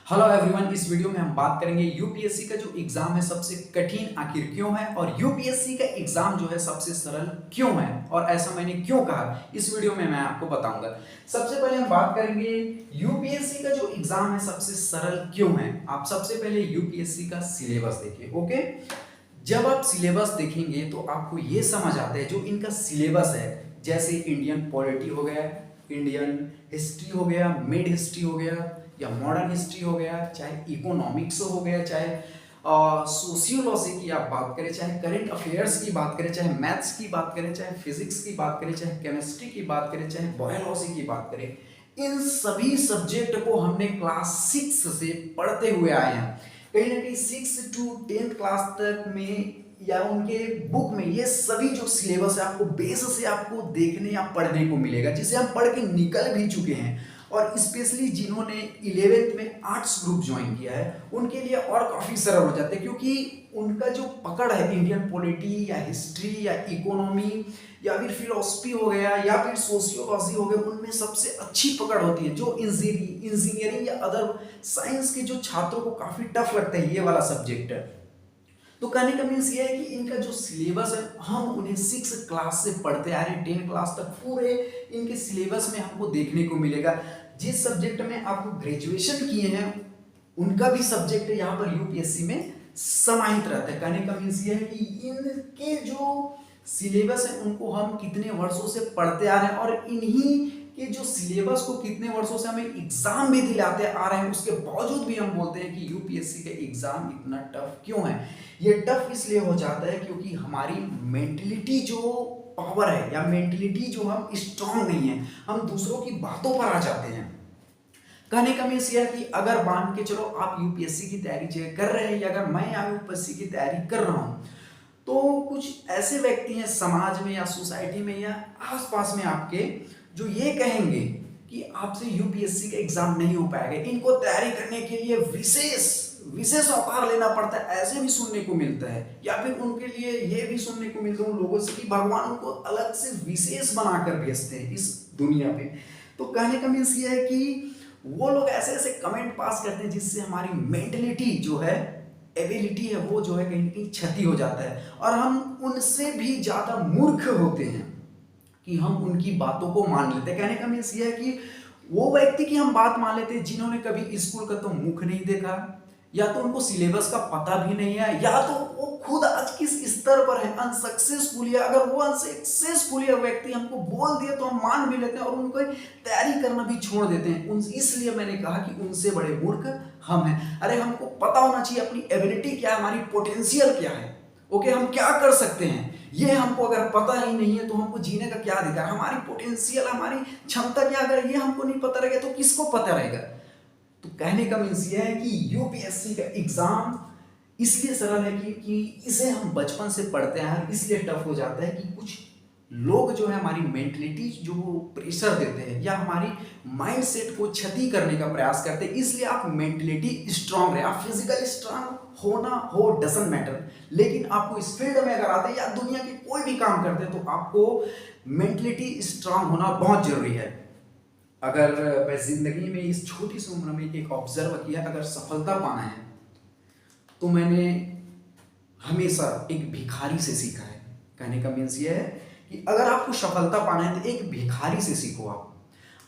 Hello everyone, इस video में हम बात करेंगे यूपीएससी का जो एग्जाम है सबसे कठिन आखिर क्यों है और यूपीएससी का एग्जाम जो है सबसे सरल क्यों है और ऐसा मैंने क्यों कहा इस वीडियो में मैं आपको बताऊंगा। सबसे पहले हम बात करेंगे यूपीएससी का जो एग्जाम है सबसे सरल क्यों है। आप सबसे पहले यूपीएससी का सिलेबस देखिए। ओके, जब आप सिलेबस देखेंगे तो आपको ये समझ आता है जो इनका सिलेबस है, जैसे इंडियन पॉलिटी हो गया, इंडियन हिस्ट्री हो गया, मिड हिस्ट्री हो गया या मॉडर्न हिस्ट्री हो गया, चाहे इकोनॉमिक्स हो गया, चाहे सोशियोलॉजी की आप बात करें, चाहे करंट अफेयर्स की बात करें, चाहे मैथ्स की बात करें, चाहे फिजिक्स की बात करें, चाहे केमिस्ट्री की बात करें, चाहे बायोलॉजी की बात करें, इन सभी सब्जेक्ट को हमने क्लास 6 से पढ़ते हुए आए हैं। कहीं ना कहीं 6 to 10 क्लास तक में या उनके बुक में ये सभी जो सिलेबस है आपको बेस से आपको देखने या पढ़ने को मिलेगा, जिसे हम पढ़ के निकल भी चुके हैं। और स्पेशली जिन्होंने 11th में आर्ट्स ग्रुप ज्वाइन किया है उनके लिए और काफ़ी सरल हो जाते हैं, क्योंकि उनका जो पकड़ है इंडियन पॉलिटी या हिस्ट्री या इकोनॉमी या फिर फिलोसफी हो गया या फिर सोशियोलॉजी हो गया, उनमें सबसे अच्छी पकड़ होती है। जो इंजीनियरिंग या अदर साइंस के जो छात्रों को काफ़ी टफ लगता है ये वाला सब्जेक्ट है। तो कहने का मीन्स ये है कि इनका जो सिलेबस है हम उन्हें 6 क्लास से पढ़ते आ रहे हैं 10 क्लास तक, पूरे इनके सिलेबस में हमको देखने को मिलेगा। जिस सब्जेक्ट में आप ग्रेजुएशन किए हैं उनका भी सब्जेक्ट यहाँ पर यूपीएससी में समाहित रहता है। कहने का मीन्स ये है कि इनके जो सिलेबस है उनको हम कितने वर्षों से पढ़ते आ रहे हैं और इन्हीं कि जो सिलेबस को कितने वर्षों से हमें एग्जाम भी दिलाते आ रहे हैं, उसके बावजूद भी हम बोलते हैं कि यूपीएससी का एग्जाम इतना टफ क्यों है। ये टफ इसलिए हो जाता है क्योंकि हमारी मेंटलिटी जो पावर है या मेंटलिटी जो हम स्ट्रांग नहीं है, हम दूसरों की बातों पर आ जाते हैं। कहने का मीन्स यह है कि अगर मान के चलो आप यूपीएससी की तैयारी कर रहे हैं या अगर मैं यूपीएससी की तैयारी कर रहा हूं, तो कुछ ऐसे व्यक्ति हैं समाज में या सोसाइटी में या आसपास में आपके जो ये कहेंगे कि आपसे यूपीएससी का एग्जाम नहीं हो पाएगा, इनको तैयारी करने के लिए विशेष विशेष अवतार लेना पड़ता है, ऐसे भी सुनने को मिलता है। या फिर उनके लिए ये भी सुनने को मिलता है उन लोगों से कि भगवान उनको अलग से विशेष बनाकर भेजते हैं इस दुनिया पे। तो कहने का मीन्स ये है कि वो लोग ऐसे ऐसे कमेंट पास करते हैं जिससे हमारी मेंटलिटी जो है, एबिलिटी है, वो जो है कहीं ना कहीं क्षति हो जाता है और हम उनसे भी ज्यादा मूर्ख होते हैं कि हम उनकी बातों को मान लेते हैं। कहने का मीन्स ये है कि वो व्यक्ति की हम बात मान लेते हैं जिन्होंने कभी स्कूल का तो मुख नहीं देखा, या तो उनको सिलेबस का पता भी नहीं है, या तो वो खुद आज किस स्तर पर है, अनसक्सेसफुल है। अगर वो अनसक्सेसफुल है व्यक्ति हमको बोल दिया तो हम मान भी लेते हैं और उनको तैयारी करना भी छोड़ देते हैं। इसलिए मैंने कहा कि उनसे बड़े मूर्ख हम हैं। अरे हमको पता होना चाहिए अपनी एबिलिटी क्या है, हमारी पोटेंशियल क्या है। ओके, हम क्या कर सकते हैं ये हमको अगर पता ही नहीं है तो हमको जीने का क्या अधिकार। हमारी पोटेंशियल, हमारी क्षमता क्या, अगर ये हमको नहीं पता रहेगा तो किसको पता रहेगा। तो कहने का मीन्स ये है कि यूपीएससी का एग्जाम इसलिए सरल है कि इसे हम बचपन से पढ़ते हैं, इसलिए टफ हो जाता है कि कुछ लोग जो है हमारी मेंटलिटी जो प्रेशर देते हैं या हमारी माइंडसेट को क्षति करने का प्रयास करते हैं। इसलिए आप मेंटलिटी स्ट्रांग रहे, आप फिजिकली स्ट्रांग होना हो डजंट मैटर, लेकिन आपको इस फील्ड में अगर आते हैं या दुनिया के कोई भी काम करते हैं तो आपको मेंटलिटी स्ट्रांग होना बहुत जरूरी है। अगर मैं जिंदगी में इस छोटी सी उम्र में एक ऑब्जर्व किया, अगर सफलता पाना है तो मैंने हमेशा एक भिखारी से सीखा है। कहने का मीन्स ये है कि अगर आपको सफलता पाना है तो एक भिखारी से सीखो।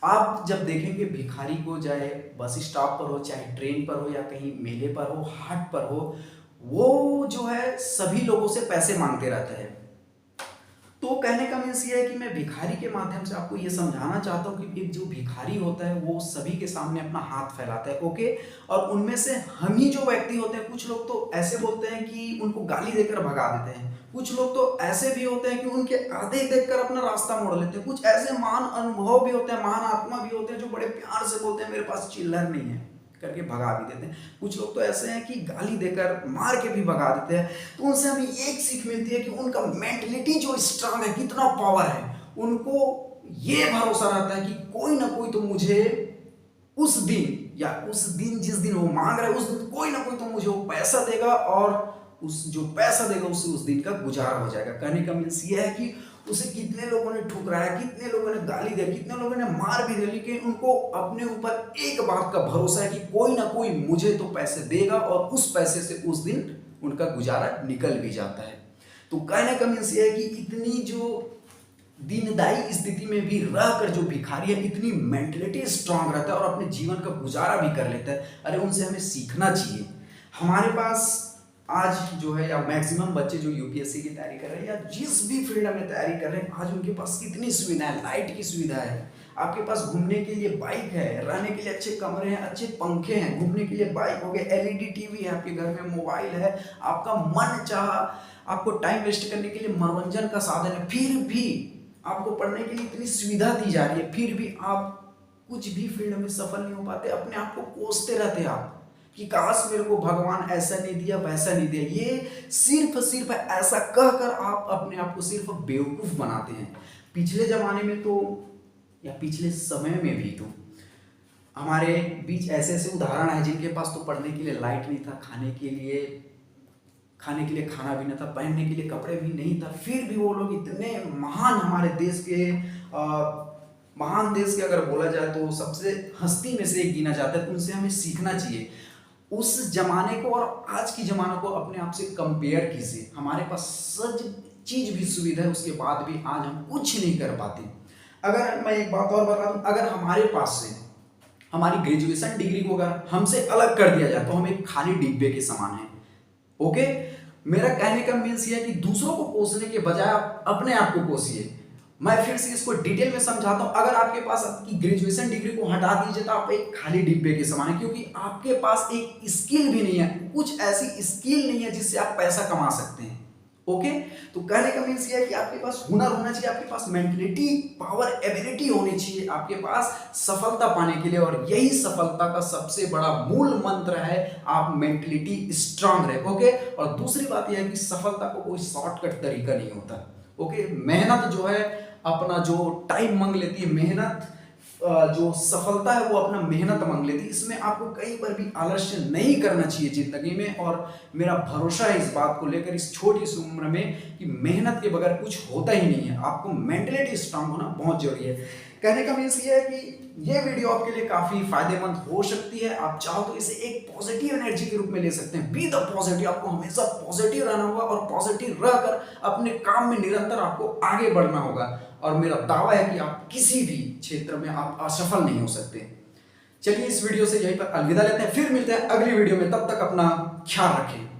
आप जब देखेंगे भिखारी को, चाहे बस स्टॉप पर हो, चाहे ट्रेन पर हो या कहीं मेले पर हो, हाट पर हो, वो जो है सभी लोगों से पैसे मांगते रहता है। तो कहने का मीन्स ये है कि मैं भिखारी के माध्यम से आपको ये समझाना चाहता हूँ कि एक जो भिखारी होता है वो सभी के सामने अपना हाथ फैलाता है। ओके, और उनमें से हम ही जो व्यक्ति होते हैं, कुछ लोग तो ऐसे बोलते हैं कि उनको गाली देकर भगा देते हैं, कुछ लोग तो ऐसे भी होते हैं कि उनके आधे देखकर अपना रास्ता मोड़ लेते हैं, कुछ ऐसे महान अनुभव भी होते हैं, महान आत्मा भी होते हैं जो बड़े प्यार से बोलते हैं मेरे पास चिल्लर नहीं है करके भगा भी देते हैं। कुछ लोग तो ऐसे हैं कि गाली देकर मार के भी भगा देते हैं। तो उनसे हमें एक सीख मिलती है कि उनका मेंटलिटी जो स्ट्रांग है, कितना पावर है, उनको ये भरोसा रहता है कि कोई ना कोई तो मुझे उस दिन या उस दिन जिस दिन वो मांग रहा है उस दिन कोई ना कोई तो मुझे वो पैसा देगा और उस जो पैसा देगा उससे उस दिन का गुजारा हो जाएगा। कहने का मीन्स ये है कि उसे कितने लोगों ने ठुकराया, कितने लोगों ने गाली दिया, कितने लोगों ने मार भी दिया, लेकिन उनको अपने ऊपर एक बात का भरोसा है कि कोई ना कोई मुझे तो पैसे देगा, और उस पैसे से उस दिन उनका गुजारा निकल भी जाता है। तो कहने का मीन्स ये है कि इतनी जो दीनदायी स्थिति में भी रहकर जो भिखारी है, इतनी मेंटलिटी स्ट्रांग रहता है और अपने जीवन का गुजारा भी कर लेता है। अरे उनसे हमें सीखना चाहिए। हमारे पास आज जो है, या मैक्सिमम बच्चे जो यूपीएससी की तैयारी कर रहे हैं या जिस भी फील्ड में तैयारी कर रहे हैं, आज उनके पास कितनी सुविधा है, लाइट की सुविधा है, आपके पास घूमने के लिए बाइक है, रहने के लिए अच्छे कमरे हैं, अच्छे पंखे हैं, घूमने के लिए बाइक हो गए, एलईडी टीवी है आपके घर में, मोबाइल है, आपका मन चाह आपको टाइम वेस्ट करने के लिए मनोरंजन का साधन है, फिर भी आपको पढ़ने के लिए इतनी सुविधा दी जा रही है, फिर भी आप कुछ भी फील्ड में सफल नहीं हो पाते। अपने आप को कोसते रहते हैं आप कि काश मेरे को भगवान ऐसा नहीं दिया, वैसा नहीं दिया। ये सिर्फ ऐसा कहकर आप अपने आप को सिर्फ बेवकूफ बनाते हैं। पिछले जमाने में तो, या पिछले समय में भी तो हमारे बीच ऐसे ऐसे उदाहरण है जिनके पास तो पढ़ने के लिए लाइट नहीं था, खाने के लिए खाना भी नहीं था, पहनने के लिए कपड़े भी नहीं था, फिर भी वो लोग इतने महान, हमारे देश के महान देश के अगर बोला जाए तो सबसे हस्ती में से एक गिना जाता है। तो उनसे हमें सीखना चाहिए। उस जमाने को और आज की जमाने को अपने आप से कंपेयर कीजिए। हमारे पास सच चीज भी सुविधा है, उसके बाद भी आज हम कुछ नहीं कर पाते। अगर मैं एक बात और बता दूं, अगर हमारे पास से हमारी ग्रेजुएशन डिग्री को अगर हमसे अलग कर दिया जाए तो हम एक खाली डिब्बे के समान है। ओके, मेरा कहने का मीन्स ये है कि दूसरों को कोसने के बजाय आप अपने आप को कोसिए। मैं फिर से इसको डिटेल में समझाता हूं। अगर आपके पास आपकी ग्रेजुएशन डिग्री को हटा दीजिए तो आप एक खाली डिब्बे के समान है, क्योंकि आपके पास एक स्किल भी नहीं है, कुछ ऐसी स्किल नहीं है जिससे आप पैसा कमा सकते हैं। ओके, तो कहने का मीन्स ये है कि आपके पास हुनर होना चाहिए, आपके पास मेंटलिटी पावर एबिलिटी होनी चाहिए आपके पास सफलता पाने के लिए। और यही सफलता का सबसे बड़ा मूल मंत्र है, आप मेंटलिटी स्ट्रांग रहे। ओके, और दूसरी बात यह है कि सफलता को कोई शॉर्टकट तरीका नहीं होता। ओके, मेहनत जो है अपना जो टाइम मांग लेती है, मेहनत जो सफलता है वो अपना मेहनत मांग लेती है। इसमें आपको कहीं पर भी आलस्य नहीं करना चाहिए जिंदगी में। और मेरा भरोसा है इस बात को लेकर, इस छोटी सी उम्र में, कि मेहनत के बगैर कुछ होता ही नहीं है। आपको मेंटलिटी स्ट्रांग होना बहुत जरूरी है। कहने का मीन्स ये है कि ये वीडियो आपके लिए काफी फायदेमंद हो सकती है। आप चाहो तो इसे एक पॉजिटिव एनर्जी के रूप में ले सकते हैं। बी द पॉजिटिव, आपको हमेशा पॉजिटिव रहना होगा और पॉजिटिव रहकर अपने काम में निरंतर आपको आगे बढ़ना होगा। और मेरा दावा है कि आप किसी भी क्षेत्र में आप असफल नहीं हो सकते। चलिए इस वीडियो से यहीं पर अलविदा लेते हैं, फिर मिलते हैं अगली वीडियो में। तब तक अपना ख्याल रखें।